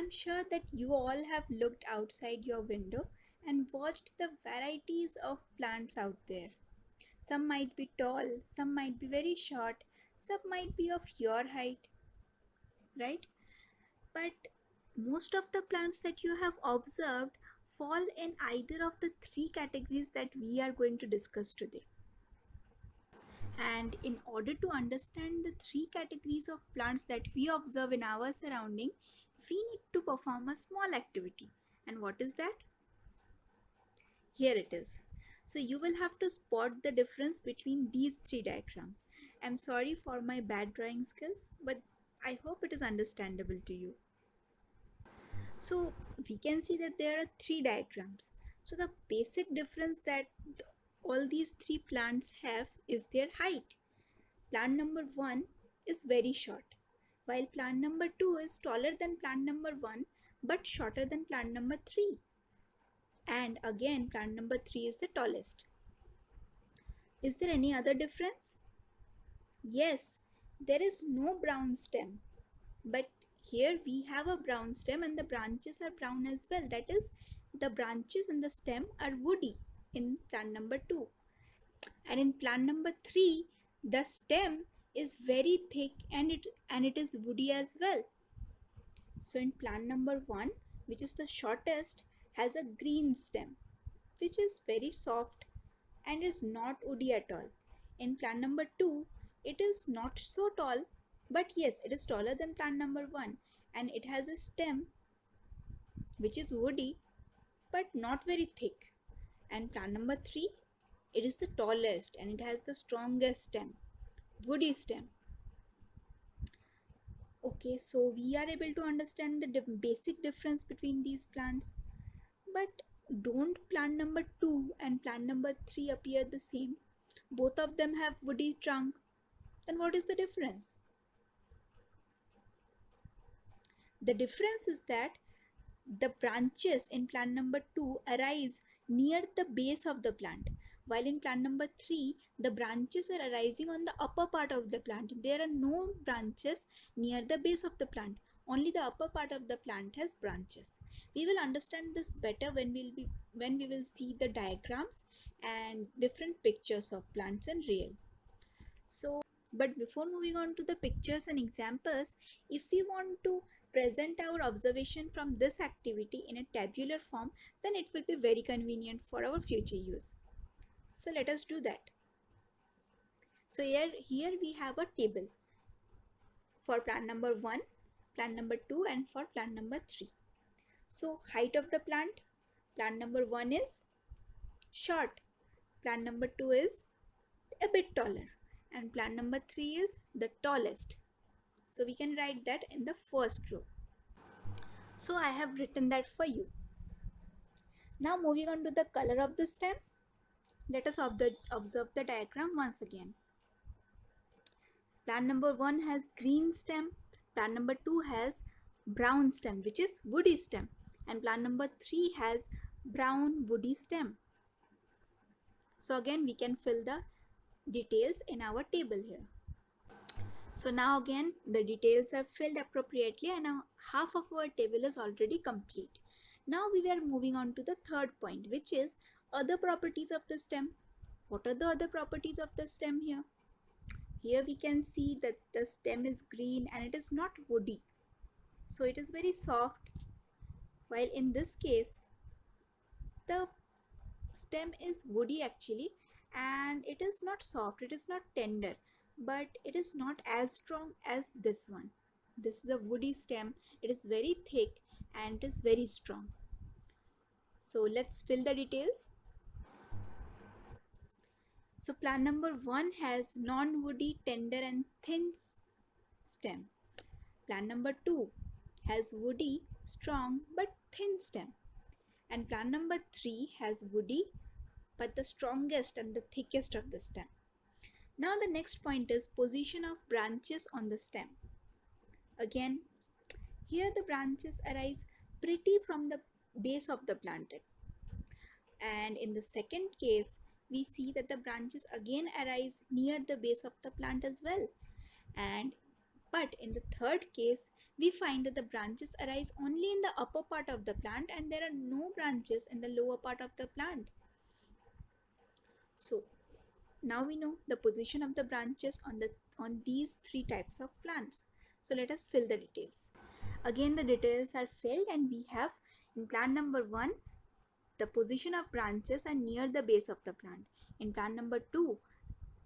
I'm sure that you all have looked outside your window and watched the varieties of plants out there. Some might be tall, some might be very short, some might be of your height, right? But most of the plants that you have observed fall in either of the three categories that we are going to discuss today. And in order to understand the three categories of plants that we observe in our surrounding, we need to perform a small activity. And what is that? Here it is. So you will have to spot the difference between these three diagrams. I'm sorry for my bad drawing skills, but I hope it is understandable to you. So we can see that there are three diagrams. So the basic difference that all these three plants have is their height. Plant number 1 is very short, while plant number 2 is taller than plant number 1 but shorter than plant number 3. And again, plant number 3 is the tallest. Is there any other difference? Yes, there is no brown stem, but here we have a brown stem and the branches are brown as well. That is, the branches and the stem are woody in plant number 2. And in plant number 3, the stem is very thick and it is woody as well. So in plant number 1, which is the shortest, has a green stem which is very soft and is not woody at all. In plant number 2, it is not so tall, but yes, it is taller than plant number 1 and it has a stem which is woody but not very thick. And plant number 3, it is the tallest and it has the strongest stem, woody stem. Okay, so we are able to understand the basic difference between these plants. But don't plant number 2 and plant number 3 appear the same? Both of them have woody trunk. Then what is the difference? The difference is that the branches in plant number 2 arise near the base of the plant, while in plant number 3 the branches are arising on the upper part of the plant. There are no branches near the base of the plant. Only the upper part of the plant has branches. We will understand this better when we will see the diagrams and different pictures of plants in real. But before moving on to the pictures and examples, if we want to present our observation from this activity in a tabular form, then it will be very convenient for our future use. So let us do that. So here we have a table for plant number 1, plant number 2 and for plant number 3. So height of the plant number 1 is short, plant number 2 is a bit taller and plant number 3 is the tallest. So we can write that in the first row. So I have written that for you. Now moving on to the color of the stem, let us observe the diagram once again. Plant number 1 has green stem, plant number 2 has brown stem which is woody stem, and plant number 3 has brown woody stem. So again we can fill the details in our table here. So now again the details are filled appropriately and now half of our table is already complete. Now we are moving on to the third point, which is other properties of the stem. What are the other properties of the stem here? Here we can see that the stem is green and it is not woody. So it is very soft, while in this case the stem is woody actually, and it is not soft, it is not tender, but it is not as strong as this one. This is a woody stem, it is very thick and it is very strong. So let's fill the details. So plant number 1 has non-woody, tender and thin stem. Plant number 2 has woody, strong but thin stem. And plant number 3 has woody but the strongest and the thickest of the stem. Now the next point is position of branches on the stem. Again, here the branches arise pretty from the base of the plant. And in the second case, we see that the branches again arise near the base of the plant as well. But in the third case, we find that the branches arise only in the upper part of the plant and there are no branches in the lower part of the plant. So now we know the position of the branches on these three types of plants. So let us fill the details. Again the details are filled and we have in plant number 1 the position of branches are near the base of the plant. In plant number 2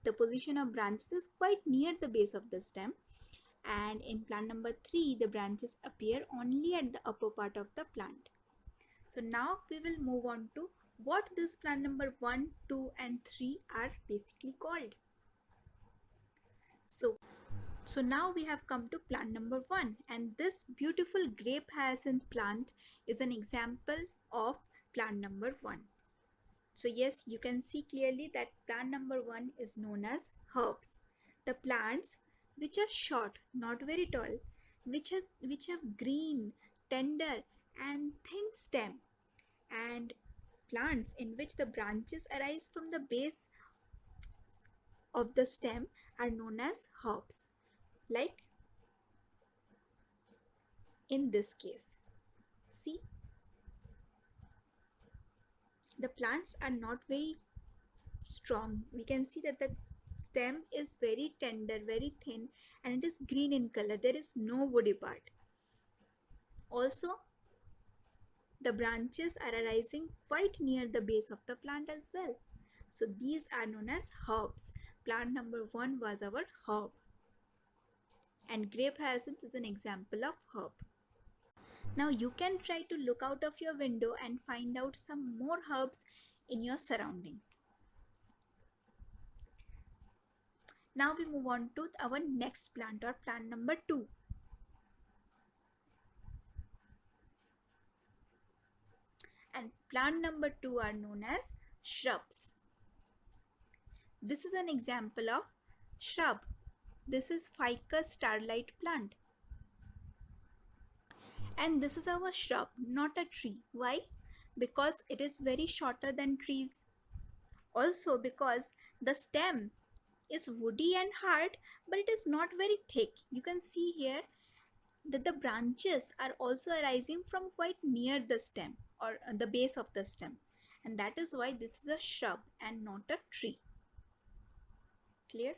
the position of branches is quite near the base of the stem, and in plant number 3 the branches appear only at the upper part of the plant. So now we will move on to what this plant number 1, 2 and 3 are basically called. So now we have come to plant number 1, and this beautiful grape hyacinth plant is an example of plant number 1. So yes, you can see clearly that plant number 1 is known as herbs. The plants which are short, not very tall, which have green, tender and thin stem, and plants in which the branches arise from the base of the stem are known as herbs. Like in this case, see, the plants are not very strong. We can see that the stem is very tender, very thin, and it is green in color. There is no woody part. Also, the branches are arising quite near the base of the plant as well. So these are known as herbs. Plant number 1 was our herb, and grape hyacinth is an example of herb. Now you can try to look out of your window and find out some more herbs in your surrounding. Now we move on to our next plant, or plant number 2. And plant number 2 are known as shrubs. This is an example of shrub. This is Ficus starlight plant. And this is our shrub, not a tree. Why? Because it is very shorter than trees. Also because the stem is woody and hard, but it is not very thick. You can see here that the branches are also arising from quite near the stem or the base of the stem, and that is why this is a shrub and not a tree. Clear?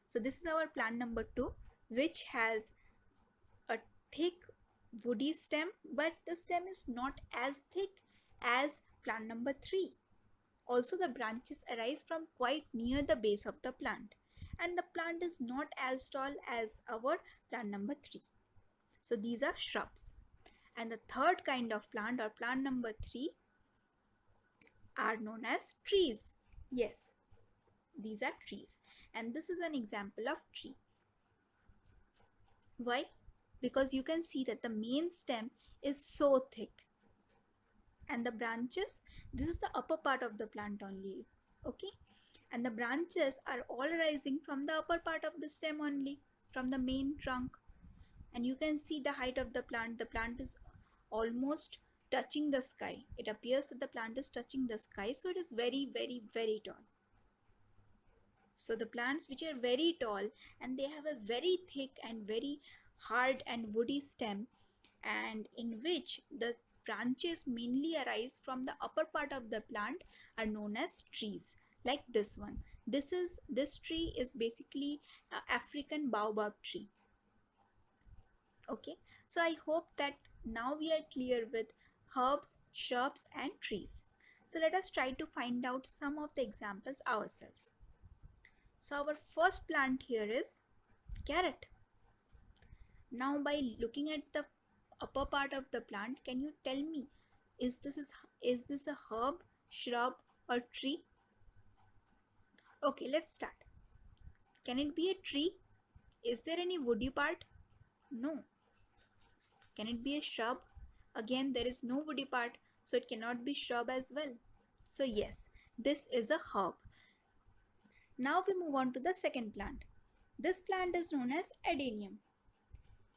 So this is our plant number 2, which has a thick woody stem, but the stem is not as thick as plant number 3. Also the branches arise from quite near the base of the plant, and the plant is not as tall as our plant number 3. So these are shrubs. And the third kind of plant, or plant number 3, are known as trees. Yes, these are trees. And this is an example of tree. Why? Because you can see that the main stem is so thick. And the branches, this is the upper part of the plant only. Okay? And the branches are all rising from the upper part of the stem only, from the main trunk. And you can see the height of the plant. The plant is almost touching the sky. It appears that the plant is touching the sky, so it is very, very, very tall. So the plants which are very tall and they have a very thick and very hard and woody stem, and in which the branches mainly arise from the upper part of the plant, are known as trees. Like this one. This tree is basically an African baobab tree. Okay, so I hope that now we are clear with herbs, shrubs and trees. So let us try to find out some of the examples ourselves. So our first plant here is carrot. Now by looking at the upper part of the plant, can you tell me, is this a herb, shrub or tree? Okay, let's start. Can it be a tree? Is there any woody part? No. Can it be a shrub? Again, there is no woody part, so it cannot be shrub as well. So yes, this is a herb. Now we move on to the second plant. This plant is known as Adenium.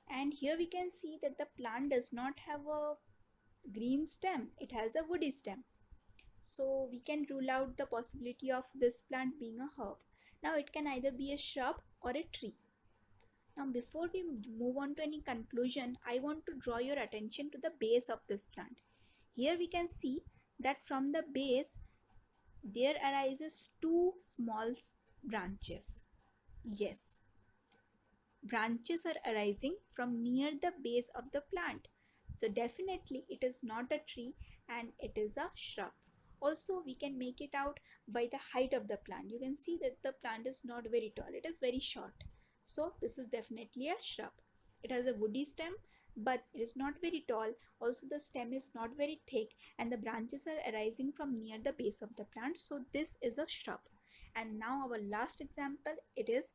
And here we can see that the plant does not have a green stem, it has a woody stem. So we can rule out the possibility of this plant being a herb. Now it can either be a shrub or a tree. Now before we move on to any conclusion, I want to draw your attention to the base of this plant. Here we can see that from the base there arises two small branches. Yes, branches are arising from near the base of the plant. So definitely it is not a tree and it is a shrub. Also we can make it out by the height of the plant. You can see that the plant is not very tall, it is very short. So this is definitely a shrub. It has a woody stem but it is not very tall. Also the stem is not very thick and the branches are arising from near the base of the plant. So this is a shrub. And now our last example, it is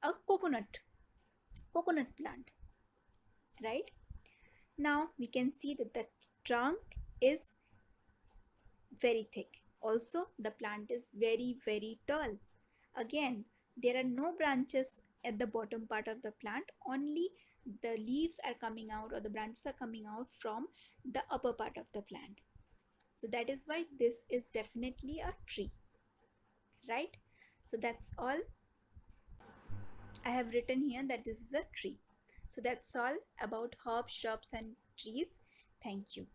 a coconut plant, right? Now we can see that the trunk is very thick. Also the plant is very tall. Again, there are no branches at the bottom part of the plant, only the leaves are coming out or the branches are coming out from the upper part of the plant. So that is why this is definitely a tree, right? So that's all. I have written here that this is a tree. So that's all about herbs, shrubs and trees. Thank you.